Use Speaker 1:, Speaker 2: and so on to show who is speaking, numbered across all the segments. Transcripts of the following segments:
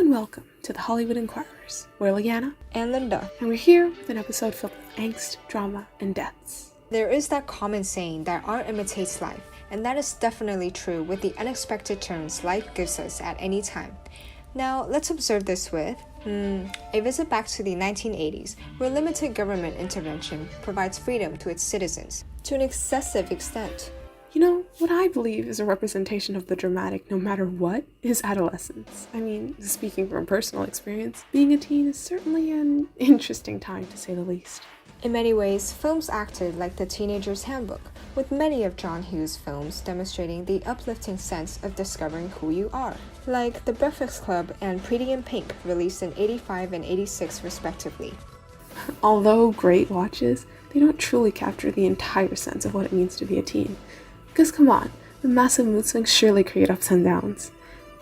Speaker 1: and welcome to the Hollywood Inquirers. We're Eliana
Speaker 2: and Linda,
Speaker 1: and we're here with an episode filled with angst, drama, and deaths.
Speaker 2: There is that common saying that art imitates life, and that is definitely true with the unexpected turns life gives us at any time. Now, let's observe this with a visit back to the 1980s, where limited government intervention provides freedom to its citizens to an excessive extent.
Speaker 1: You know, what I believe is a representation of the dramatic no matter what is adolescence. I mean, speaking from personal experience, being a teen is certainly an interesting time to say the least.
Speaker 2: In many ways, films acted like the teenager's handbook, with many of John Hughes' films demonstrating the uplifting sense of discovering who you are, like The Breakfast Club and Pretty in Pink, released in '85 and '86 respectively.
Speaker 1: Although great watches, they don't truly capture the entire sense of what it means to be a teen. Because come on, the massive mood swings surely create ups and downs.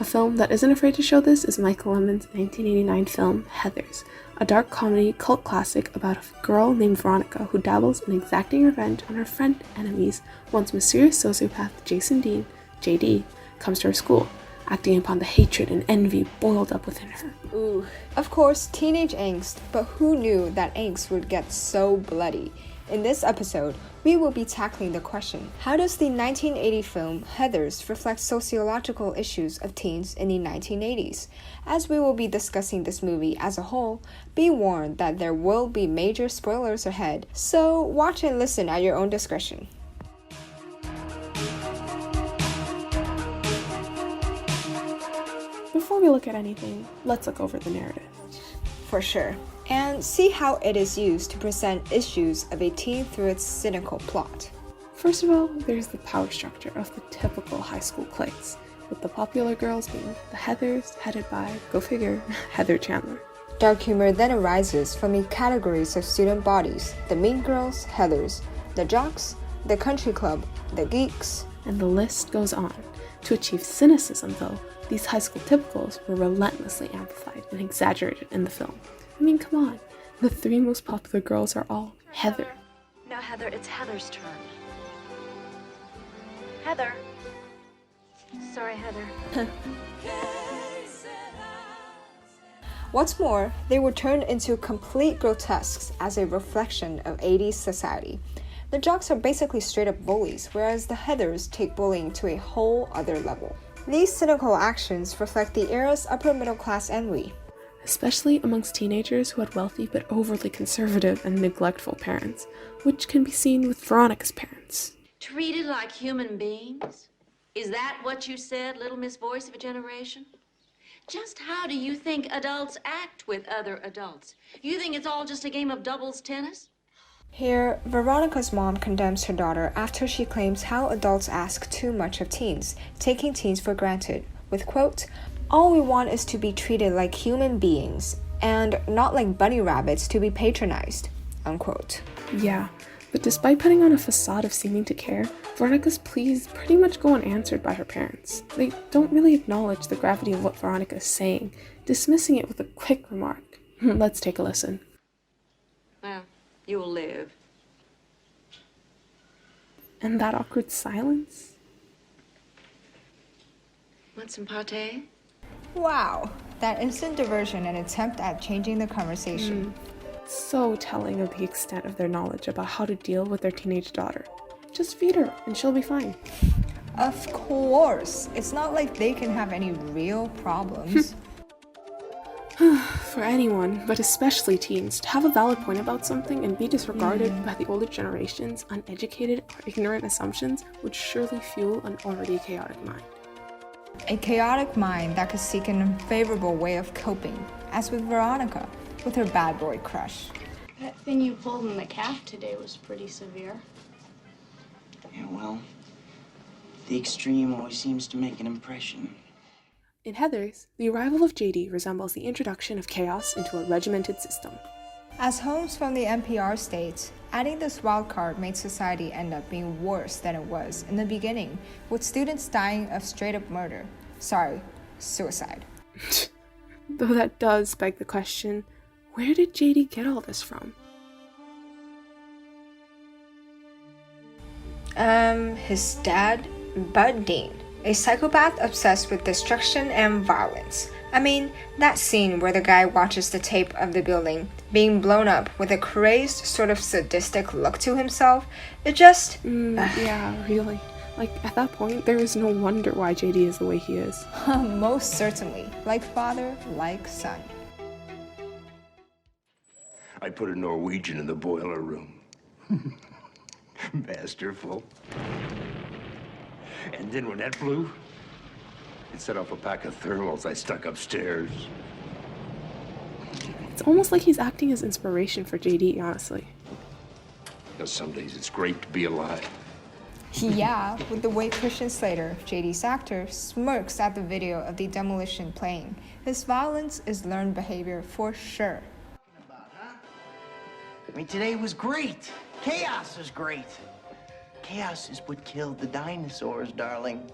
Speaker 1: A film that isn't afraid to show this is Michael Lemon's 1989 film, Heathers, a dark comedy cult classic about a girl named Veronica who dabbles in exacting revenge on her friend enemies once mysterious sociopath Jason Dean, JD, comes to her school, acting upon the hatred and envy boiled up within her.
Speaker 2: Ooh, of course, teenage angst, but who knew that angst would get so bloody? In this episode, we will be tackling the question, how does the 1980 film Heathers reflect sociological issues of teens in the 1980s? As we will be discussing this movie as a whole, be warned that there will be major spoilers ahead, so watch and listen at your own discretion.
Speaker 1: Before we look at anything, let's look over the narrative.
Speaker 2: For sure. And see how it is used to present issues of a teen through its cynical plot.
Speaker 1: First of all, there's the power structure of the typical high school cliques, with the popular girls being the Heathers, headed by, go figure, Heather Chandler.
Speaker 2: Dark humor then arises from the categories of student bodies: the mean girls, Heathers, the jocks, the country club, the geeks,
Speaker 1: and the list goes on. To achieve cynicism, though, these high school typicals were relentlessly amplified and exaggerated in the film. I mean, come on. The three most popular girls are all Heather.
Speaker 3: No, Heather, it's Heather's turn. Heather. Sorry, Heather.
Speaker 2: What's more, they were turned into complete grotesques as a reflection of 80s society. The jocks are basically straight-up bullies, whereas the Heathers take bullying to a whole other level. These cynical actions reflect the era's upper-middle-class ennui,
Speaker 1: especially amongst teenagers who had wealthy but overly conservative and neglectful parents, which can be seen with Veronica's parents.
Speaker 3: Treated like human beings? Is that what you said, little Miss Voice of a Generation? Just how do you think adults act with other adults? You think it's all just a game of doubles tennis?
Speaker 2: Here, Veronica's mom condemns her daughter after she claims how adults ask too much of teens, taking teens for granted, with quote, "All we want is to be treated like human beings, and not like bunny rabbits to be patronized," unquote.
Speaker 1: Yeah, but despite putting on a facade of seeming to care, Veronica's pleas pretty much go unanswered by her parents. They don't really acknowledge the gravity of what Veronica is saying, dismissing it with a quick remark. Let's take a listen.
Speaker 3: Well, you'll live.
Speaker 1: And that awkward silence?
Speaker 3: Want some pâté?
Speaker 2: Wow, that instant diversion and attempt at changing the conversation.
Speaker 1: So telling of the extent of their knowledge about how to deal with their teenage daughter. Just feed her and she'll be fine.
Speaker 2: Of course, it's not like they can have any real problems.
Speaker 1: For anyone, but especially teens, to have a valid point about something and be disregarded by the older generation's uneducated or ignorant assumptions would surely fuel an already chaotic mind.
Speaker 2: A chaotic mind that could seek an unfavorable way of coping, as with Veronica, with her bad boy crush.
Speaker 4: That thing you pulled in the calf today was pretty severe.
Speaker 5: Yeah, well, the extreme always seems to make an impression.
Speaker 1: In Heathers, the arrival of JD resembles the introduction of chaos into a regimented system.
Speaker 2: As Holmes from the NPR states, adding this wild card made society end up being worse than it was in the beginning, with students dying of straight-up murder. Sorry, suicide.
Speaker 1: Though that does beg the question, where did JD get all this from?
Speaker 2: His dad, Bud Dean, a psychopath obsessed with destruction and violence. I mean, that scene where the guy watches the tape of the building being blown up with a crazed, sort of sadistic look to himself, it just...
Speaker 1: yeah, really. Like, at that point, there is no wonder why JD is the way he is.
Speaker 2: Most certainly. Like father, like son.
Speaker 6: I put a Norwegian in the boiler room. Masterful. And then when that blew, it set off a pack of thermals I stuck upstairs.
Speaker 1: It's almost like he's acting as inspiration for JD, honestly.
Speaker 6: Now, some days it's great to be alive.
Speaker 2: Yeah, with the way Christian Slater, JD's actor, smirks at the video of the demolition playing. His violence is learned behavior for sure.
Speaker 5: I mean, today was great. Chaos is great. Chaos is what killed the dinosaurs, darling.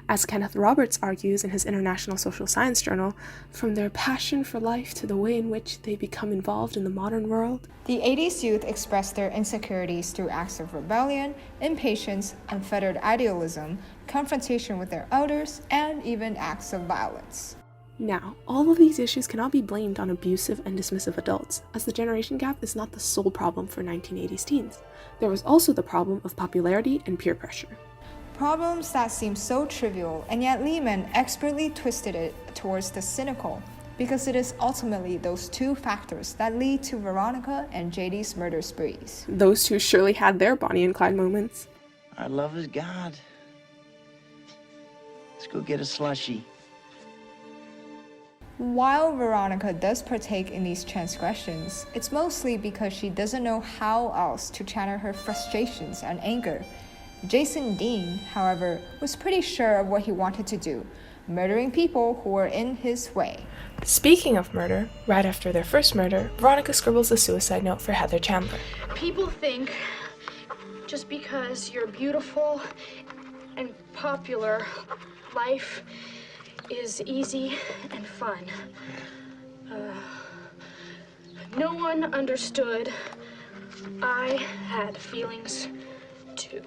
Speaker 1: As Kenneth Roberts argues in his International Social Science Journal, from their passion for life to the way in which they become involved in the modern world,
Speaker 2: the 80s youth expressed their insecurities through acts of rebellion, impatience, unfettered idealism, confrontation with their elders, and even acts of violence.
Speaker 1: Now, all of these issues cannot be blamed on abusive and dismissive adults, as the generation gap is not the sole problem for 1980s teens. There was also the problem of popularity and peer pressure.
Speaker 2: Problems that seem so trivial, and yet Lehman expertly twisted it towards the cynical, because it is ultimately those two factors that lead to Veronica and JD's murder sprees.
Speaker 1: Those two surely had their Bonnie and Clyde moments.
Speaker 5: Our love is God. Let's go get a slushie.
Speaker 2: While Veronica does partake in these transgressions, it's mostly because she doesn't know how else to channel her frustrations and anger. Jason Dean, however, was pretty sure of what he wanted to do, murdering people who were in his way.
Speaker 7: Speaking of murder, right after their first murder, Veronica scribbles a suicide note for Heather Chandler.
Speaker 4: People think just because you're beautiful and popular, life is easy and fun. No one understood. I had feelings too.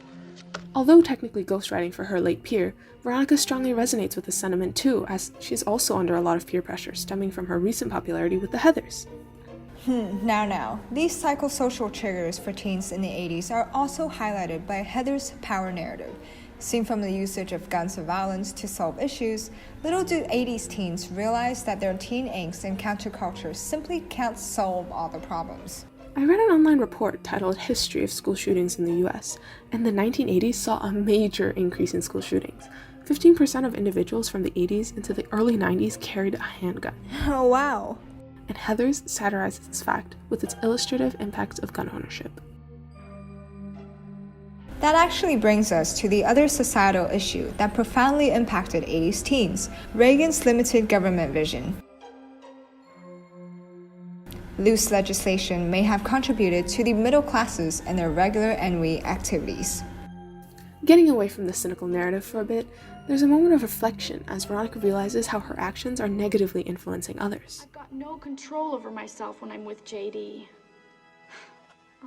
Speaker 1: Although technically ghostwriting for her late peer, Veronica strongly resonates with this sentiment too, as she's also under a lot of peer pressure stemming from her recent popularity with the Heathers.
Speaker 2: Now, these psychosocial triggers for teens in the 80s are also highlighted by Heather's power narrative. Seen from the usage of guns and violence to solve issues, little do 80s teens realize that their teen angst and counterculture simply can't solve all the problems.
Speaker 1: I read an online report titled History of School Shootings in the US, and the 1980s saw a major increase in school shootings. 15% of individuals from the 80s into the early 90s carried a handgun.
Speaker 2: Oh wow!
Speaker 1: And Heathers satirizes this fact with its illustrative impacts of gun ownership.
Speaker 2: That actually brings us to the other societal issue that profoundly impacted 80s teens, Reagan's limited government vision. Loose legislation may have contributed to the middle classes and their regular ennui activities.
Speaker 1: Getting away from the cynical narrative for a bit, there's a moment of reflection as Veronica realizes how her actions are negatively influencing others.
Speaker 4: I've got no control over myself when I'm with JD.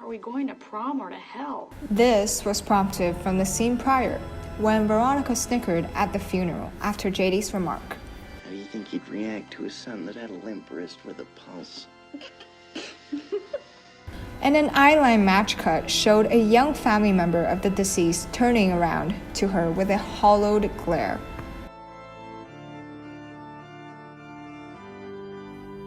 Speaker 4: Are we going to prom or to hell?
Speaker 2: This was prompted from the scene prior, when Veronica snickered at the funeral after JD's remark.
Speaker 5: How do you think he'd react to a son that had a limp wrist with a pulse?
Speaker 2: And an eyeline match cut showed a young family member of the deceased turning around to her with a hollowed glare.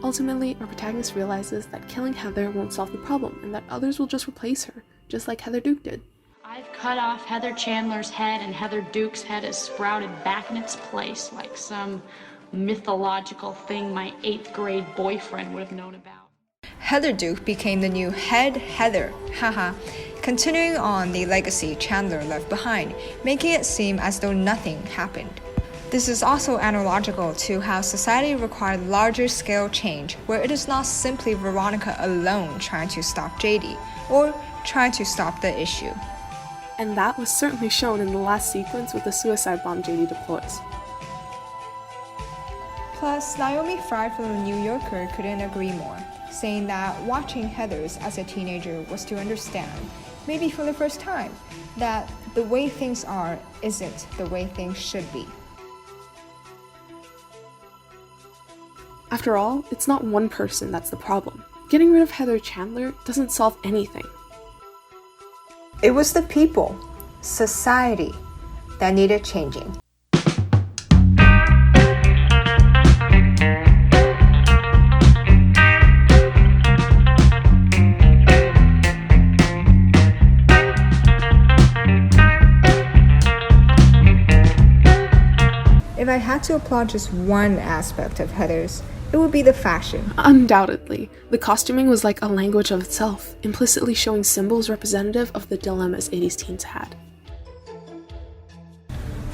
Speaker 1: Ultimately, our protagonist realizes that killing Heather won't solve the problem and that others will just replace her, just like Heather Duke did.
Speaker 8: I've cut off Heather Chandler's head and Heather Duke's head has sprouted back in its place like some mythological thing my 8th grade boyfriend would have known about.
Speaker 2: Heather Duke became the new head Heather, haha, continuing on the legacy Chandler left behind, making it seem as though nothing happened. This is also analogical to how society required larger scale change, where it is not simply Veronica alone trying to stop JD, or trying to stop the issue.
Speaker 1: And that was certainly shown in the last sequence with the suicide bomb JD deploys.
Speaker 2: Plus, Naomi Fried from The New Yorker couldn't agree more, saying that watching Heathers as a teenager was to understand, maybe for the first time, that the way things are isn't the way things should be.
Speaker 1: After all, it's not one person that's the problem. Getting rid of Heather Chandler doesn't solve anything.
Speaker 2: It was the people, society, that needed changing. If I had to applaud just one aspect of Heather's, it would be the fashion.
Speaker 1: Undoubtedly, the costuming was like a language of itself, implicitly showing symbols representative of the dilemmas 80s teens had.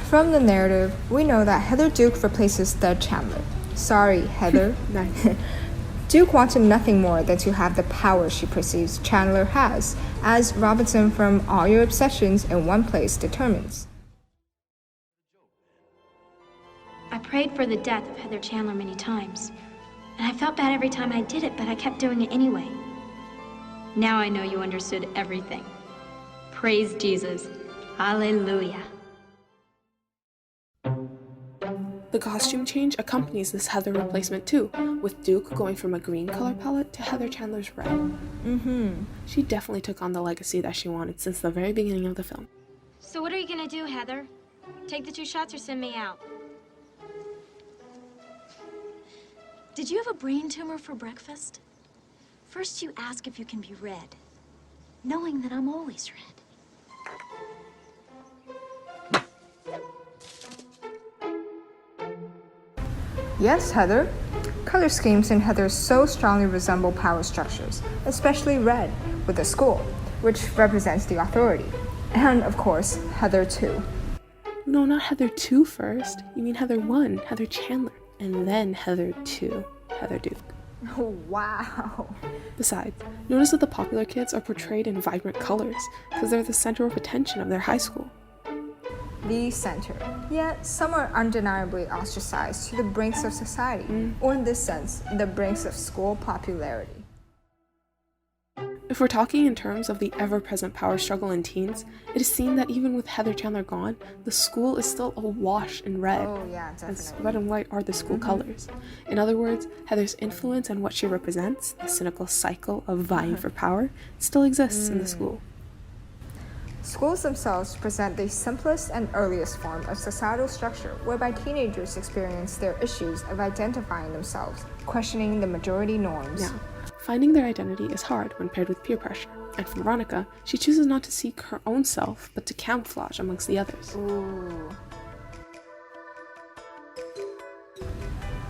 Speaker 2: From the narrative, we know that Heather Duke replaces Thud Chandler. Sorry, Heather. Duke wanted nothing more than to have the power she perceives Chandler has, as Robinson from All Your Obsessions in One Place determines.
Speaker 9: I prayed for the death of Heather Chandler many times, and I felt bad every time I did it, but I kept doing it anyway. Now I know you understood everything. Praise Jesus. Hallelujah.
Speaker 1: The costume change accompanies this Heather replacement too, with Duke going from a green color palette to Heather Chandler's red. She definitely took on the legacy that she wanted since the very beginning of the film.
Speaker 9: So what are you gonna do, Heather? Take the 2 shots or send me out?
Speaker 3: Did you have a brain tumor for breakfast? First you ask if you can be red, knowing that I'm always red.
Speaker 2: Yes, Heather. Color schemes in Heather so strongly resemble power structures, especially red, with the school, which represents the authority. And, of course, Heather 2.
Speaker 1: No, not Heather 2 first. You mean Heather 1, Heather Chandler, and then Heather 2, Heather Duke.
Speaker 2: Oh, wow.
Speaker 1: Besides, notice that the popular kids are portrayed in vibrant colors, because they're the center of attention of their high school.
Speaker 2: The center. Yet, some are undeniably ostracized to the brinks of society, or in this sense, the brinks of school popularity.
Speaker 1: If we're talking in terms of the ever-present power struggle in teens, it is seen that even with Heather Chandler gone, the school is still awash in red,
Speaker 2: Oh, yeah, definitely.
Speaker 1: as red and white are the school colors. In other words, Heather's influence and what she represents, the cynical cycle of vying for power, still exists in the school.
Speaker 2: Schools themselves present the simplest and earliest form of societal structure whereby teenagers experience their issues of identifying themselves, questioning the majority norms.
Speaker 1: Now, finding their identity is hard when paired with peer pressure, and for Veronica, she chooses not to seek her own self, but to camouflage amongst the others.
Speaker 2: Ooh.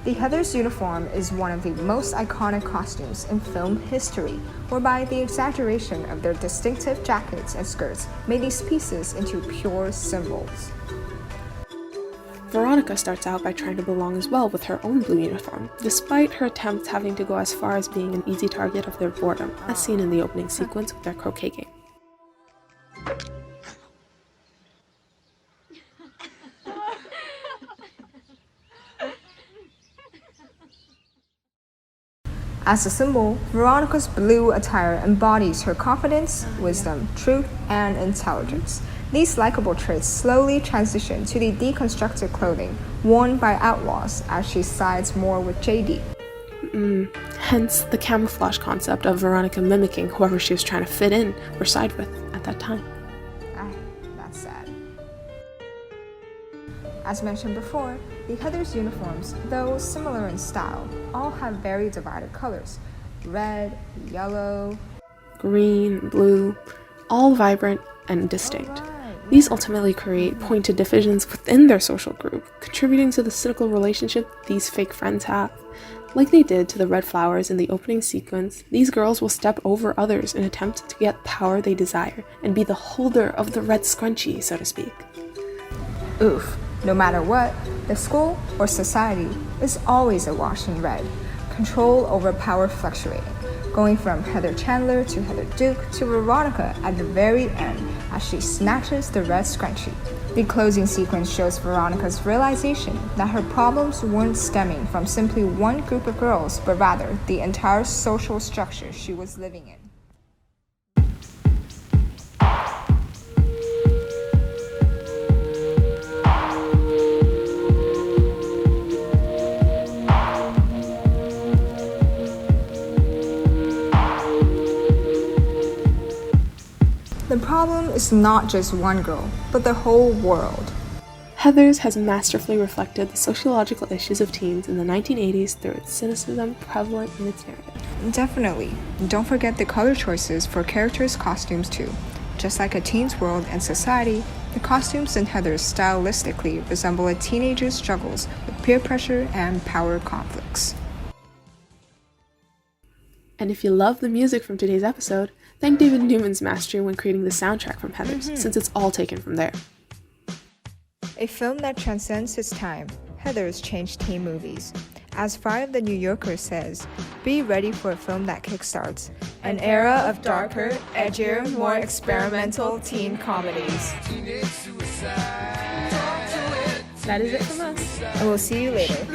Speaker 2: The Heather's uniform is one of the most iconic costumes in film history, whereby the exaggeration of their distinctive jackets and skirts made these pieces into pure symbols.
Speaker 1: Veronica starts out by trying to belong as well with her own blue uniform, despite her attempts having to go as far as being an easy target of their boredom, as seen in the opening sequence with their croquet game.
Speaker 2: As a symbol, Veronica's blue attire embodies her confidence, wisdom, truth, and intelligence. These likable traits slowly transition to the deconstructed clothing worn by outlaws as she sides more with JD.
Speaker 1: Hence the camouflage concept of Veronica mimicking whoever she was trying to fit in or side with at that time.
Speaker 2: That's sad. As mentioned before, the Heather's uniforms, though similar in style, all have very divided colors: red, yellow,
Speaker 1: Green, blue, all vibrant and distinct. These ultimately create pointed divisions within their social group, contributing to the cynical relationship these fake friends have. Like they did to the red flowers in the opening sequence, these girls will step over others in an attempt to get power they desire and be the holder of the red scrunchie, so to speak.
Speaker 2: Oof. No matter what, the school or society is always awash in red, control over power fluctuating, going from Heather Chandler to Heather Duke to Veronica at the very end as she snatches the red scrunchie. The closing sequence shows Veronica's realization that her problems weren't stemming from simply one group of girls, but rather the entire social structure she was living in. The problem is not just one girl, but the whole world.
Speaker 1: Heathers has masterfully reflected the sociological issues of teens in the 1980s through its cynicism prevalent in its narrative.
Speaker 2: Definitely. Don't forget the color choices for characters' costumes too. Just like a teen's world and society, the costumes in Heathers stylistically resemble a teenager's struggles with peer pressure and power conflicts.
Speaker 1: And if you love the music from today's episode, thank David Newman's mastery when creating the soundtrack from Heathers, since it's all taken from there.
Speaker 2: A film that transcends its time, Heathers changed teen movies. As Fire of the New Yorker says, be ready for a film that kickstarts an era of darker, edgier, more experimental teen comedies.
Speaker 7: That is it from us.
Speaker 2: And we'll see you later.